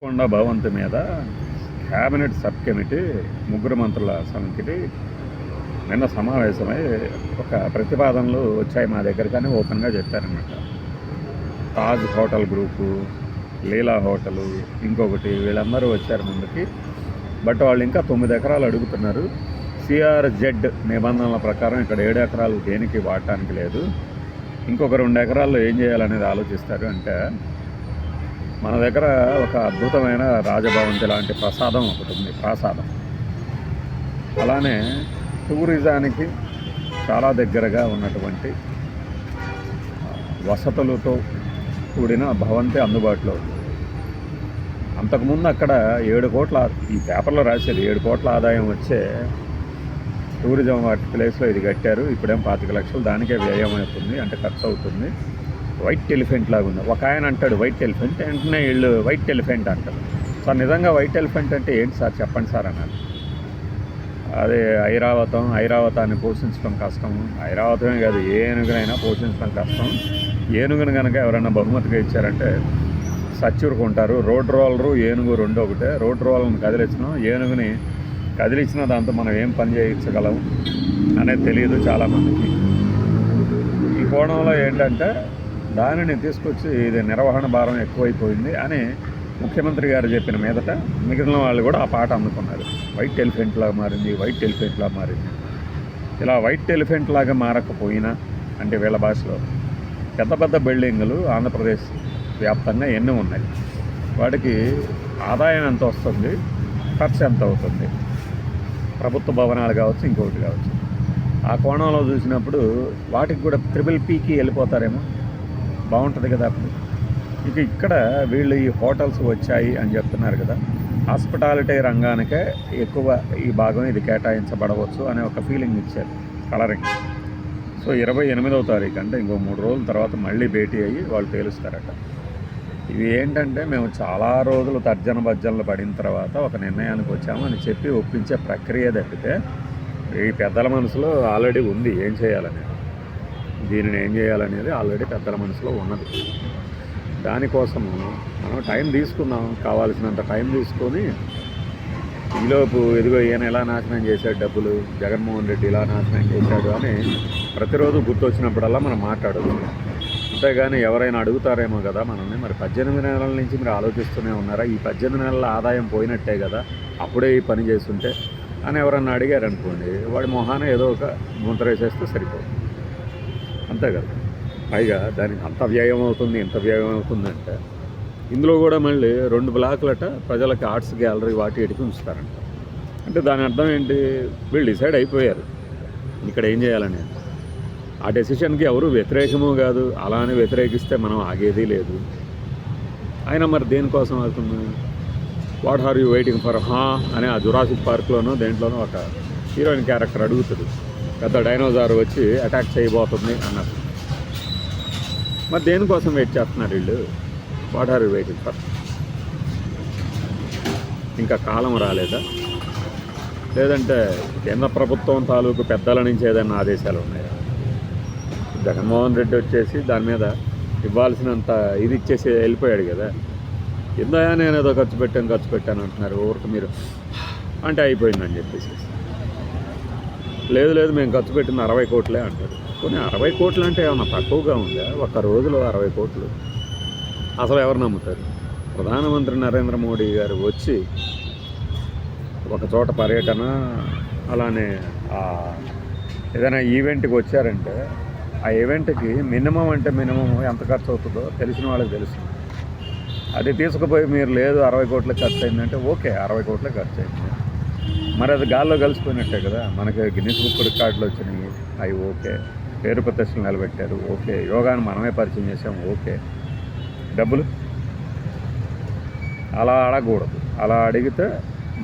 కొండ భవంతి మీద క్యాబినెట్ సబ్ కమిటీ ముగ్గురు మంత్రుల సమితి నిన్న సమావేశమై ఒక ప్రతిపాదనలు వచ్చాయి మా దగ్గర, కానీ ఓపెన్గా చెప్పారన్నమాట. తాజ్ హోటల్ గ్రూపు, లీలా హోటలు, ఇంకొకటి వీళ్ళందరూ వచ్చారు ముందుకి. బట్ వాళ్ళు ఇంకా 9 ఎకరాలు అడుగుతున్నారు. సిఆర్జెడ్ నిబంధనల ప్రకారం ఇక్కడ 7 ఎకరాలు దేనికి వాడటానికి లేదు. ఇంకొక 2 ఎకరాల్లో ఏం చేయాలనేది ఆలోచిస్తారు. అంటే మన దగ్గర ఒక అద్భుతమైన రాజభవంతి లాంటి ప్రసాదం ఒకటి ఉంది, ప్రాసాదం. అలానే టూరిజానికి చాలా దగ్గరగా ఉన్నటువంటి వసతులతో కూడిన భవంతి అందుబాటులో ఉంది. అంతకుముందు అక్కడ 7 కోట్ల, ఈ పేపర్లో రాశారు, 7 కోట్ల ఆదాయం వచ్చే టూరిజం వాటి ప్లేస్లో ఇది కట్టారు. ఇప్పుడేం 25 లక్షలు దానికే వ్యయం అవుతుంది, అంటే ఖర్చు అవుతుంది. వైట్ ఎలిఫెంట్ లాగా ఉంది. ఒక ఆయన అంటాడు వైట్ ఎలిఫెంట్, వెంటనే వీళ్ళు వైట్ ఎలిఫెంట్ అంటారు. సార్ నిజంగా వైట్ ఎలిఫెంట్ అంటే ఏంటి సార్, చెప్పండి సార్ అన్నారు. అదే ఐరావతాన్ని పోషించడం కష్టం. ఐరావతమే కాదు, ఏ ఏనుగునైనా పోషించడం కష్టం. ఏనుగును కనుక ఎవరైనా బహుమతిగా ఇచ్చారంటే సచ్చూరుకుంటారు. రోడ్ రోలరు ఏనుగు రెండు ఒకటే. రోడ్ రోలర్ని కదిలించడం, ఏనుగుని కదిలించిన దాంతో మనం ఏం పని చేయించగలం అనేది తెలియదు చాలామందికి. ఈ కోణంలో ఏంటంటే దానిని తీసుకొచ్చి ఇది నిర్వహణ భారం ఎక్కువైపోయింది అని ముఖ్యమంత్రి గారు చెప్పిన మీదట మిగిలిన వాళ్ళు కూడా ఆ పాట అందుకున్నారు. వైట్ ఎలిఫెంట్ లాగా మారింది, వైట్ ఎలిఫెంట్ లాగా మారింది. ఇలా వైట్ ఎలిఫెంట్ లాగా మారకపోయినా, అంటే వీళ్ళ భాషలో పెద్ద పెద్ద బిల్డింగులు ఆంధ్రప్రదేశ్ వ్యాప్తంగా ఎన్ని ఉన్నాయి, వాటికి ఆదాయం ఎంత వస్తుంది, ఖర్చు ఎంత అవుతుంది, ప్రభుత్వ భవనాలు కావచ్చు, ఇంకొకటి కావచ్చు. ఆ కోణంలో చూసినప్పుడు వాటికి కూడా PPPకి వెళ్ళిపోతారేమో, బాగుంటుంది కదా. అప్పుడు ఇక ఇక్కడ వీళ్ళు ఈ హోటల్స్ వచ్చాయి అని చెప్తున్నారు కదా, హాస్పిటాలిటీ రంగానికే ఎక్కువ ఈ భాగం ఇది కేటాయించబడవచ్చు అనే ఒక ఫీలింగ్ ఇచ్చారు, కలరింగ్. సో 28వ తారీఖు అంటే ఇంకో 3 రోజుల తర్వాత మళ్ళీ భేటీ అయ్యి వాళ్ళు తేలుస్తారట. ఇవి ఏంటంటే మేము చాలా రోజులు తర్జన భర్జనలు పడిన తర్వాత ఒక నిర్ణయానికి వచ్చాము అని చెప్పి ఒప్పించే ప్రక్రియ తప్పితే ఈ పెద్దల మనసులో ఆల్రెడీ ఉంది ఏం చేయాలనేది. దీనిని ఏం చేయాలనేది ఆల్రెడీ పెద్దల మనసులో ఉన్నది. దానికోసము మనం టైం తీసుకుందాం, కావాల్సినంత టైం తీసుకొని ఈలోపు ఇదిగో ఈయన ఎలా నాశనం చేశాడు డబ్బులు, జగన్మోహన్ రెడ్డి ఇలా నాశనం చేశాడు అని ప్రతిరోజు గుర్తొచ్చినప్పుడల్లా మనం మాట్లాడదు. అంతేగాని ఎవరైనా అడుగుతారేమో కదా మనల్ని, మరి 18 నెలల నుంచి మీరు ఆలోచిస్తూనే ఉన్నారా, ఈ 18 నెలల ఆదాయం పోయినట్టే కదా, అప్పుడే ఈ పని చేస్తుంటే అని ఎవరన్నా అడిగారనుకోండి, వాడి మొహాన ఏదో ఒక గుంతరేసేస్తే సరిపోతుంది, అంతే కదా. పైగా దానికి అంత వ్యయం అవుతుంది, ఇంత వ్యయం అవుతుందంటే ఇందులో కూడా మళ్ళీ 2 బ్లాకులట ప్రజలకి ఆర్ట్స్ గ్యాలరీ వాటి ఎడికి ఉంచుతారంట. అంటే దాని అర్థం ఏంటి, వీళ్ళు డిసైడ్ అయిపోయారు ఇక్కడ ఏం చేయాలని. ఆ డెసిషన్కి ఎవరు వ్యతిరేకము కాదు, అలా అని వ్యతిరేకిస్తే మనం ఆగేది లేదు. అయినా మరి దేనికోసం అవుతుంది, what are you waiting for అని ఆ జురాసిక్ పార్క్లోనూ దేంట్లోనూ ఒక హీరోయిన్ క్యారెక్టర్ అడుగుతుంది, పెద్ద డైనోసార్ వచ్చి అటాక్ చేయబోతుంది అన్నారు. మరి దేనికోసం వెయిట్ చేస్తున్నారు వీళ్ళు, what are you waiting for? ఇంకా కాలం రాలేదా, లేదంటే కేంద్ర ప్రభుత్వం తాలూకు పెద్దల నుంచి ఏదైనా ఆదేశాలు ఉన్నాయా? జగన్మోహన్ రెడ్డి వచ్చేసి దాని మీద ఇవ్వాల్సినంత ఇది ఇచ్చేసి వెళ్ళిపోయాడు కదా. ఇందయా నేను ఏదో ఖర్చు పెట్టాను అంటున్నారు. ఊరికి మీరు అంటే అయిపోయిందని చెప్పేసి, లేదు మేము ఖర్చు పెట్టింది 60 కోట్లే అంటారు. కొన్ని 60 కోట్లు అంటే ఏమన్నా తక్కువగా ఉందా? ఒక్క రోజులో 60 కోట్లు అసలు ఎవరు నమ్ముతారు? ప్రధానమంత్రి నరేంద్ర మోడీ గారు వచ్చి ఒక చోట పర్యటన, అలానే ఏదైనా ఈవెంట్కి వచ్చారంటే ఆ ఈవెంట్కి మినిమం ఎంత ఖర్చు అవుతుందో తెలిసిన వాళ్ళకి తెలుసు. అది తీసుకుపోయి మీరు లేదు 60 కోట్లకి ఖర్చు అయిందంటే ఓకే, 60 కోట్లకి ఖర్చు అయింది, మరి అది గాల్లో కలిసిపోయినట్టే కదా. మనకి గిన్నిస్ బుక్ రికార్డులు వచ్చినాయి, అవి ఓకే, పేరు ప్రతిష్టలు నిలబెట్టారు, ఓకే, యోగాను మనమే పరిచయం చేసాం, ఓకే. డబ్బులు అలా అడగకూడదు. అలా అడిగితే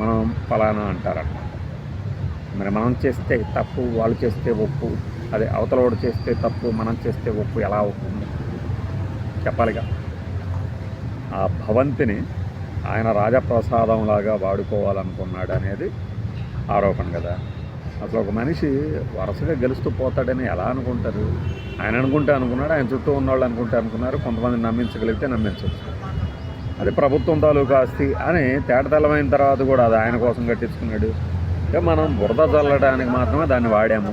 మనం ఫలానా అంటారన్నమాట. మరి మనం చేస్తే తప్పు, వాళ్ళు చేస్తే ఒప్పు, అదే అవతలవాడు చేస్తే తప్పు, మనం చేస్తే ఒప్పు ఎలా అవుతుంది చెప్పాలిగా. ఆ భవంతిని ఆయన రాజప్రసాదంలాగా వాడుకోవాలనుకున్నాడు అనేది ఆరోపణ కదా. అసలు ఒక మనిషి వరుసగా గెలుస్తూ పోతాడని ఎలా అనుకుంటారు? ఆయన అనుకున్నాడు, ఆయన చుట్టూ ఉన్నవాళ్ళు అనుకున్నారు, కొంతమంది నమ్మించగలిగితే నమ్మించవచ్చు. అది ప్రభుత్వం తాలూకు ఆస్తి అని తేటతెల్లమైన తర్వాత కూడా అది ఆయన కోసం కట్టించుకున్నాడు. ఇక మనం బురద చల్లడానికి మాత్రమే దాన్ని వాడాము.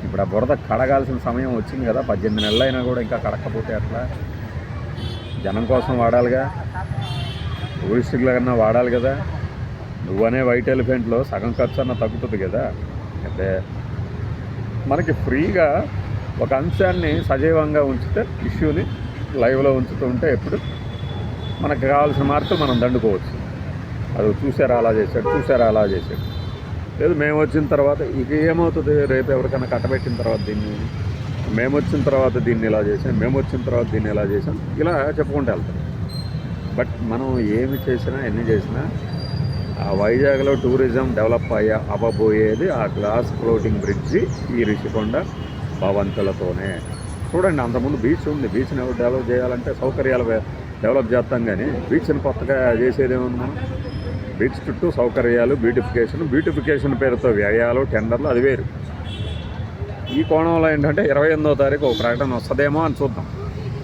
ఇప్పుడు ఆ బురద కడగాల్సిన సమయం వచ్చింది కదా, 18 నెలలు అయినా కూడా ఇంకా కడకపోతే అట్లా. జనం కోసం వాడాలిగా, టూరిస్టులకన్నా వాడాలి కదా. నువ్వనే వైట్ ఎలిఫెంట్లో సగం ఖర్చు అన్న తగ్గుతుంది కదా. అంటే మనకి ఫ్రీగా ఒక అంశాన్ని సజీవంగా ఉంచితే, ఇష్యూని లైవ్లో ఉంచుతూ ఉంటే ఎప్పుడు మనకు కావాల్సిన మార్కులు మనం దండుకోవచ్చు. అది చూసారా అలా చేశాడు, చూసారా అలా చేశాడు. లేదు మేము వచ్చిన తర్వాత ఇక ఏమవుతుంది, రేపు ఎవరికైనా కట్టబెట్టిన తర్వాత దీన్ని మేము వచ్చిన తర్వాత దీన్ని ఇలా చేసాం, మేము వచ్చిన తర్వాత దీన్ని ఇలా చేసాం, ఇలా చెప్పుకుంటూ వెళ్తాం. బట్ మనం ఏమి చేసినా ఎన్ని చేసినా ఆ వైజాగ్లో టూరిజం డెవలప్ అవ్వబోయేది ఆ గ్లాస్ ఫ్లోటింగ్ బ్రిడ్జి, ఈ రిషికొండ భవంతులతోనే. చూడండి, అంతకుముందు బీచ్ ఉంది. బీచ్ని ఎవరు డెవలప్ చేయాలంటే సౌకర్యాలు డెవలప్ చేస్తాం, కానీ బీచ్ని కొత్తగా చేసేదేముంది మనం? బీచ్ చుట్టూ సౌకర్యాలు, బ్యూటిఫికేషన్ పేరుతో వ్యయాలు, టెండర్లు, అది వేరు. ఈ కోణంలో ఏంటంటే 28వ తారీఖు ఒక ప్రకటన వస్తుందేమో అని చూద్దాం.